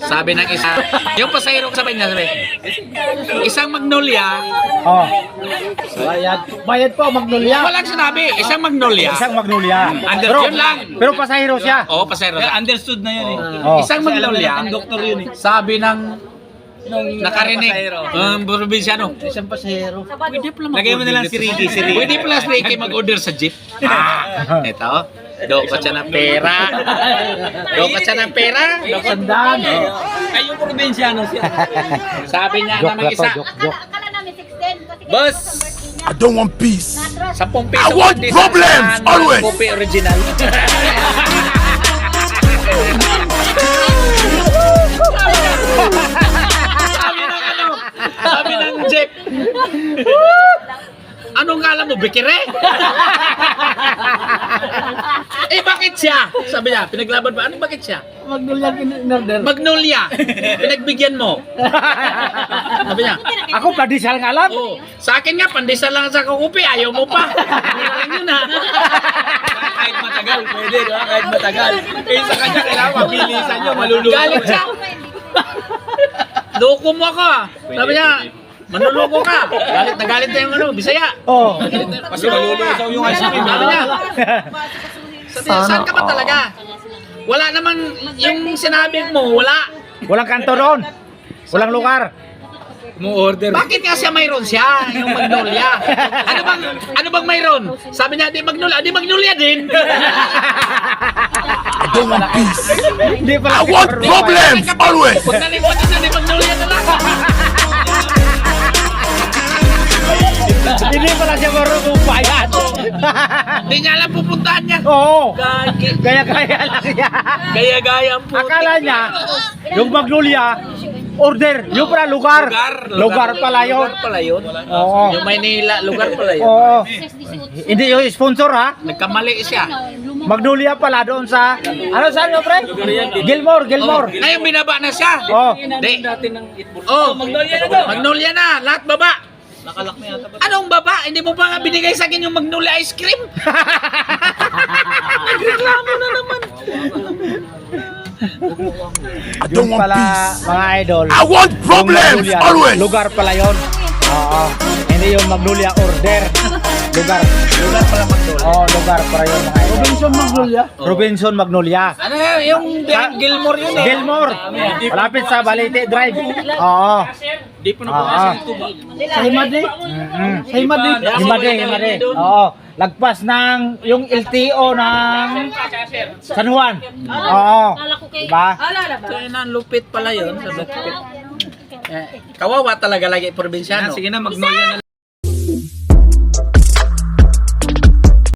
Sabi ng isa, yung pasahero sabay niya, sabi, isang Magnolia. Oh. Bayad po, Magnolia. Walang sinabi, isang Magnolia. Isang Magnolia. Yun lang. Pero pasahero siya. Oo, pasahero. Understood na yun eh. Oh. Isang Magnolia, Ang doktor yun eh. sabi ng nakarinig, probinsyano. Isang pasahero. Pwede pala Lagay mo na lang si Ricky, Pwede pala si Ricky mag-order sa jeep. Ito. Dokot siya ng pera. Dokot siya ng pera. Sandaan. Ay, yung probinsyano siya. Sabi niya Joke naman lang to, isa, joke. Akala namin 610 kasi Boss! I don't want peace. 10 piso. I want kundi problems, sa always. Kopi original. Sabi ng jeep. Anong kala mo, bikire? Bakit siya? Sabi niya, pinaglaban ba? Bakit siya? Magnolia in-order. Magnolia. Pinagbigyan mo. Sabi niya, Ako padisal nga lang. oh, sa akin nga, pandesal lang sa kukupi, ayaw mo pa. Yun na. Kahit matagal, pwede, di ba? Kahit matagal. Eh, sa kanya, kailangan mabilisan nyo, maluluto. Galit siya. Loko mo ako ah. Sabi niya, manluloko ka. Galit na galit na yung Bisaya. Oh. Kasi malulusaw yung ice cream. Sabi niya, saan ka ba talaga? Wala namang, yung sinabi mo, wala. Walang kanto doon. Walang lugar. Mo order. Bakit nga siya mayroon siya, yung Magnolia? Ano bang mayroon? Sabi niya, di Magnolia din. I don't want peace. Hindi pala. I want problems always. Huwag na di Magnolia na lang. Hindi pala siya marunong bayad. Hindi niya alam pupuntahan niya. Oo. Gagi. Gaya-gaya lang siya. Gaya-gaya ang puti. Akala niya, yung Magnolia, order. Yung pala lugar. Lugar pala yun. Lugar pala yun. Oo. Yung Maynila, lugar pala yun. Oo. Hindi yung sponsor ha. Nagkamali siya. Magnolia pala doon sa, ano saan yung pre? Gilmore. Ngayon binaba na siya. Oh. Di. Dati ng itbol. Oh, Magnolia na to. Magnolia na, lahat baba. Nakalak na yata. Anong baba? Hindi mo pa nga binigay sa akin yung Magnolia ice cream? Nagreklamo na naman. I don't Yung want pala peace. mga idol. I want yung problems Magnolia, always. lugar pala yun. Oo. Hindi yung Magnolia order. Lugar. Lugar pala Magnolia. Oo, lugar pala yun mga idol. Robinson Magnolia. Ano yung Gilmore yun eh? Gilmore. Malapit sa Balete Drive. Oo. Di pa na po kasi ito ba? Sa Himadli? Sa Himadli. Oo. Lagpas ng yung LTO ng San Juan. Oo. Diba? Kaya na, lupit pala yun. Sa lupit. Kawawa talaga lagi probinsyano. Sige na, Magnolia na